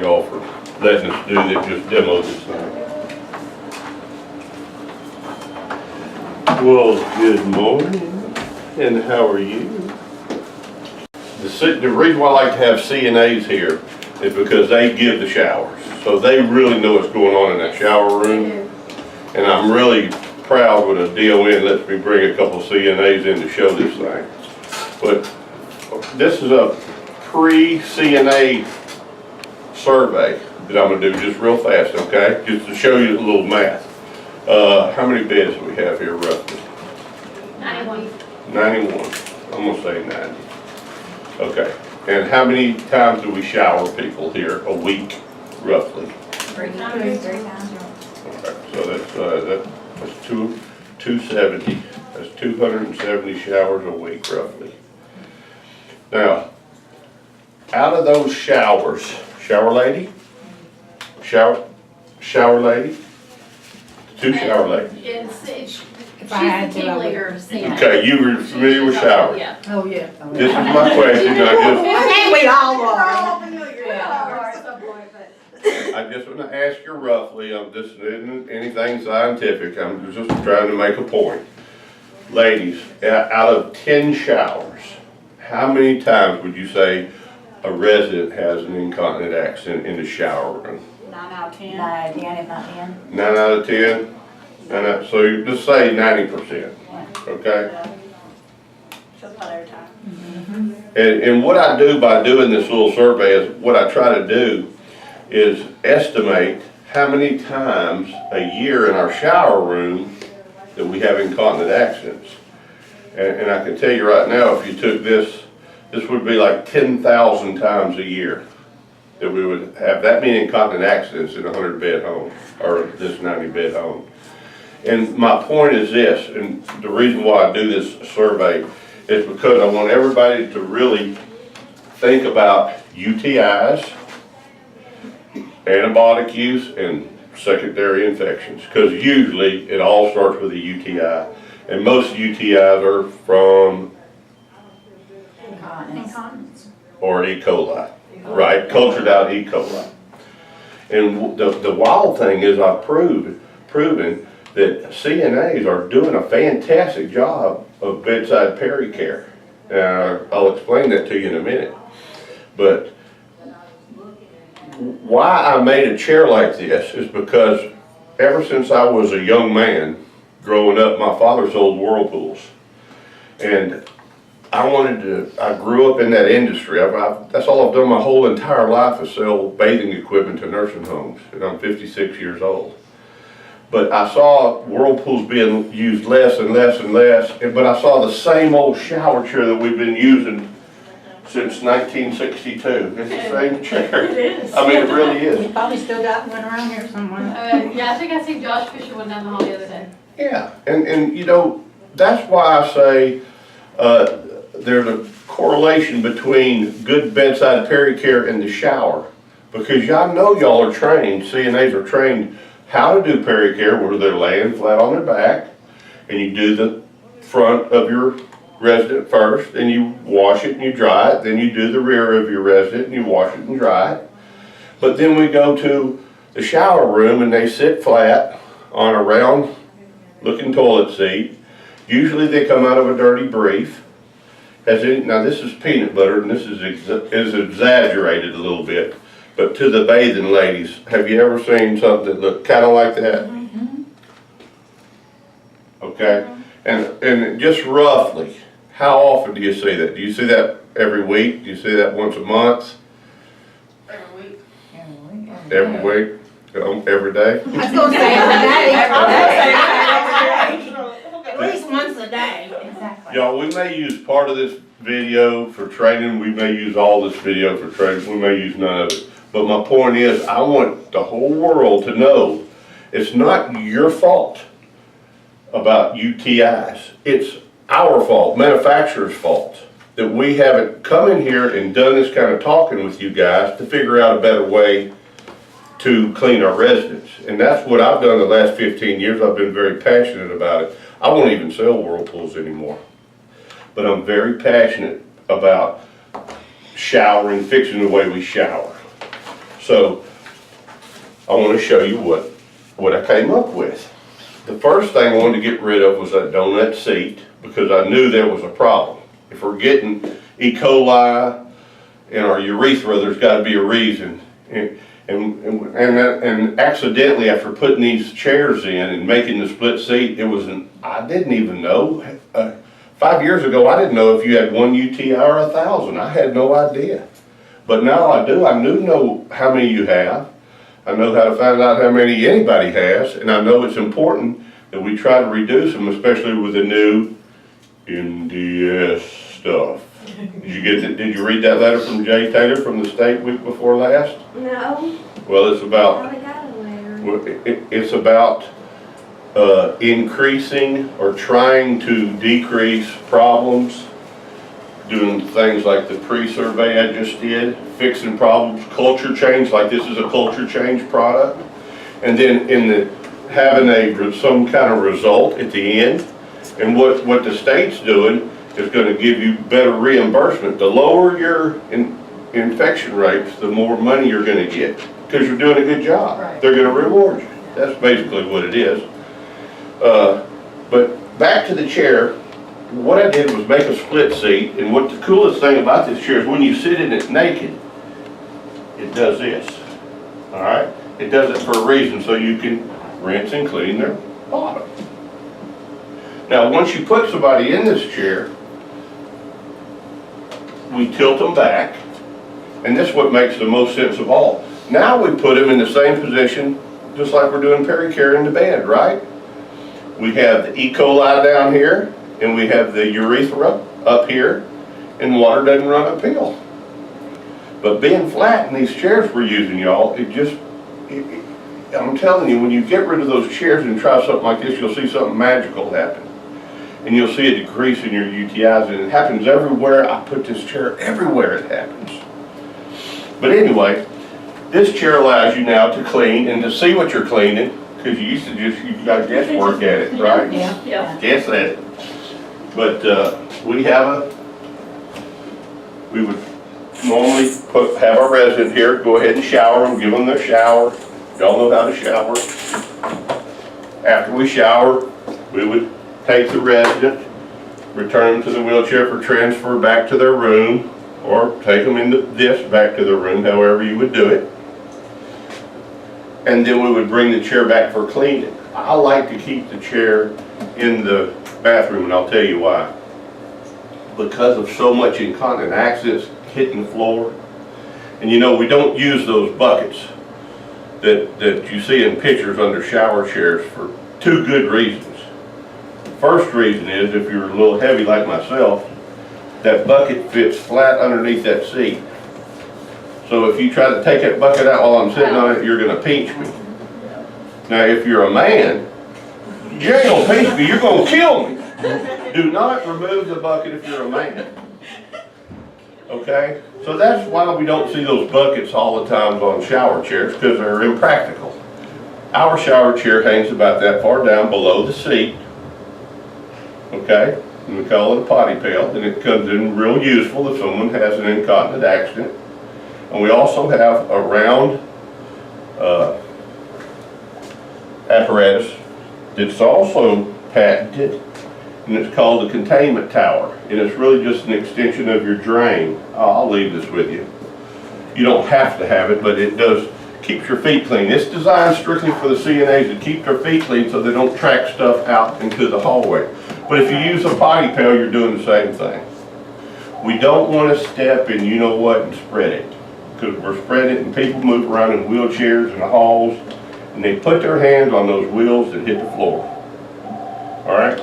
y'all for letting us do that, just demo this thing. Well, good morning, and how are you? The reason why I like to have CNAs here is because they give the showers. So they really know what's going on in that shower room. And I'm really proud when a DON lets me bring a couple of CNAs in to show this thing. But this is a pre-CNA survey that I'm gonna do just real fast, okay? Just to show you a little math. How many beds do we have here roughly? 91. 91, I'm gonna say 90. Okay, and how many times do we shower people here a week, roughly? 3 times. Okay, so that's 270, that's 270 showers a week roughly. Now, out of those showers, shower lady, 2 shower ladies. She's the team leader of CNA. Okay, you were familiar with showers. Yeah. Oh, yeah. This is my question, We all are. I just want to ask you roughly, this isn't anything scientific, I'm just trying to make a point. Ladies, out of 10 showers, how many times would you say a resident has an incontinent accident in the shower room? 9 out of 10. 9 out of 10, if not 10. 9 out of 10? So you just say 90%, okay? Just about every time. And what I do by doing this little survey is, what I try to do is estimate how many times a year in our shower room that we have incontinent accidents. And I can tell you right now, if you took this would be like 10,000 times a year that we would have that many incontinent accidents in a 100-bed home, or this 90-bed home. And my point is this, and the reason why I do this survey is because I want everybody to really think about UTIs, antibiotic use, and secondary infections. Because usually it all starts with a UTI, and most UTIs are from Incontinence. or E. coli, right? Cultured out E. coli. And the wild thing is I've proven that CNAs are doing a fantastic job of bedside pericare. I'll explain that to you in a minute. But why I made a chair like this is because ever since I was a young man growing up, my father sold whirlpools. And I grew up in that industry. That's all I've done my whole entire life is sell bathing equipment to nursing homes, and I'm 56 years old. But I saw whirlpools being used less and less and less, but I saw the same old shower chair that we've been using since 1962. It's the same chair. It is. I mean, it really You is. probably still got one around here somewhere. Yeah, I think I seen Josh Fisher one down the hall the other day. Yeah, and you know, that's why I say there's a correlation between good bedside pericare and the shower. Because y'all know y'all are trained, CNAs are trained how to do pericare where they're laying flat on their back, and you do the front of your resident first, and you wash it and you dry it, then you do the rear of your resident and you wash it and dry it. But then we go to the shower room and they sit flat on a round looking toilet seat. Usually they come out of a dirty brief. Now this is peanut butter and this is exaggerated a little bit. But to the bathing ladies, have you ever seen something that looked kind of like that? Okay, and just roughly, how often do you see that? Do you see that every week? Do you see that once a month? Every week. Every week? Every day? I was gonna say every day. At least once a day. Exactly. Y'all, we may use part of this video for training. We may use all this video for training. We may use none of it. But my point is, I want the whole world to know it's not your fault about UTIs. It's our fault, manufacturer's fault, that we haven't come in here and done this kind of talking with you guys to figure out a better way to clean our residents. And that's what I've done the last 15 years. I've been very passionate about it. I won't even sell whirlpools anymore. But I'm very passionate about showering, fixing the way we shower. So I want to show you what I came up with. The first thing I wanted to get rid of was that donut seat because I knew there was a problem. If we're getting E. coli in our urethra, there's got to be a reason. And accidentally, after putting these chairs in and making the split seat, I didn't even know. 5 years ago, I didn't know if you had 1 UTI or 1,000. I had no idea. But now I do. I know how many you have. I know how to find out how many anybody has, and I know it's important that we try to reduce them, especially with the new NDS stuff. Did you read that letter from Jay Taylor from the state week before last? No, Well, it's I about, haven't got a letter. it's about increasing or trying to decrease problems, doing things like the pre-survey I just did, fixing problems, culture change, like this is a culture change product, and then having some kind of result at the end. And what the state's doing is going to give you better reimbursement. The lower your infection rates, the more money you're going to get because you're doing a good job. Right. They're going to reward you. That's basically what it is. But back to the chair, what I did was make a split seat, and what the coolest thing about this chair is when you sit in it naked, it does this, all right? It does it for a reason, so you can rinse and clean their bottom. Now, once you put somebody in this chair, we tilt them back, and this is what makes the most sense of all. Now we put them in the same position, just like we're doing pericare in the bed, right? We have the E. coli down here, and we have the urethra up here, and water doesn't run uphill. But being flat in these chairs we're using, y'all, I'm telling you, when you get rid of those chairs and try something like this, you'll see something magical happen. And you'll see a decrease in your UTIs, and it happens everywhere. I put this chair everywhere it happens. But anyway, this chair allows you now to clean and to see what you're cleaning, because you used to you got to guesswork at it, right? Yeah. Guess at it. But we would normally have our resident here go ahead and shower them, give them their shower. Y'all know how to shower. After we shower, we would take the resident, return them to the wheelchair for transfer back to their room, or take them into this back to their room, however you would do it. And then we would bring the chair back for cleaning. I like to keep the chair in the bathroom, and I'll tell you why. Because of so much incontinent accidents hitting the floor. And you know, we don't use those buckets that you see in pictures under shower chairs for two good reasons. First reason is if you're a little heavy like myself, that bucket fits flat underneath that seat. So if you try to take that bucket out while I'm sitting on it, you're gonna pinch me. Now if you're a man, you ain't gonna pinch me, you're gonna kill me. Do not remove the bucket if you're a man. Okay? So that's why we don't see those buckets all the time on shower chairs, because they're impractical. Our shower chair hangs about that far down below the seat. Okay? And we call it a potty pail, and it comes in real useful if someone has an incontinent accident. And we also have a round apparatus that's also patented, and it's called the containment tower. And it's really just an extension of your drain. I'll leave this with you. You don't have to have it, but it does keep your feet clean. It's designed strictly for the CNAs to keep their feet clean so they don't track stuff out into the hallway. But if you use a potty pail, you're doing the same thing. We don't want to step in you know what and spread it. Because we're spreading it and people move around in wheelchairs in the halls and they put their hands on those wheels that hit the floor. Alright?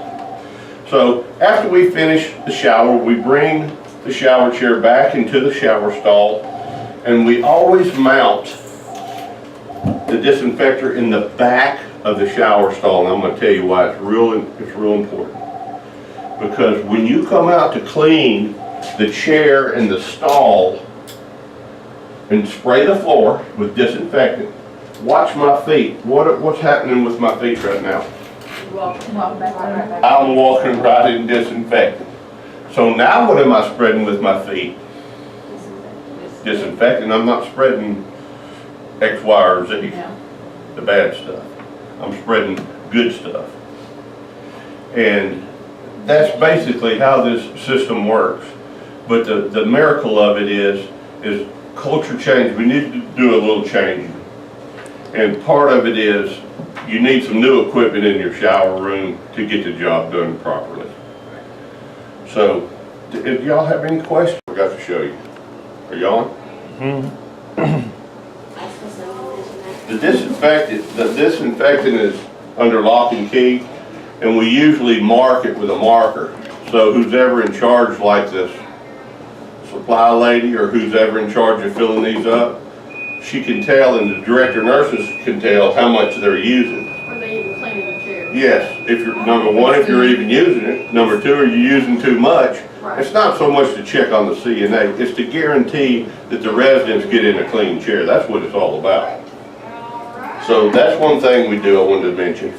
So after we finish the shower, we bring the shower chair back into the shower stall, and we always mount the disinfector in the back of the shower stall. And I'm going to tell you why it's real important. Because when you come out to clean the chair and the stall and spray the floor with disinfectant, watch my feet. What's happening with my feet right now? Walk back. I'm walking right in disinfectant. So now what am I spreading with my feet? Disinfectant. I'm not spreading X, Y, or Z, Yeah. the bad stuff. I'm spreading good stuff. And that's basically how this system works. But the miracle of it is culture change. We need to do a little changing. And part of it is you need some new equipment in your shower room to get the job done properly. So, if y'all have any questions, I got to show you. Are y'all on? The disinfectant is under lock and key, and we usually mark it with a marker. So who's ever in charge, like this supply lady or who's ever in charge of filling these up, she can tell, and the director nurses can tell how much they're using. Are they even cleaning the chair? Yes, if you're, number one, if you're even using it. Number two, are you using too much? Right. It's not so much to check on the CNA, it's to guarantee that the residents get in a clean chair. That's what it's all about. So that's one thing we do I wanted to mention.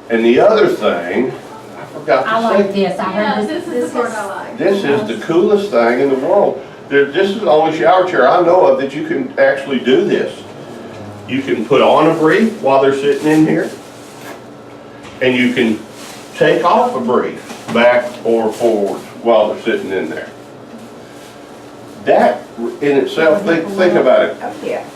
And the other thing, I forgot I to like say, this, I Yeah, heard this this. is the part I like. this is the coolest thing in the world. This is the only shower chair I know of that you can actually do this. You can put on a brief while they're sitting in here, and you can take off a brief back or forward while they're sitting in there. That in itself, think about it. Oh, yeah.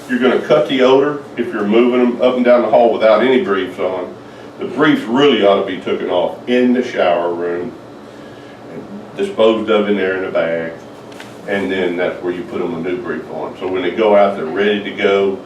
You're gonna cut the odor if you're moving them up and down the hall without any briefs on. The briefs really ought to be taken off in the shower room, and disposed of in there in a bag, and then that's where you put them a new brief on. So when they go out, they're ready to go.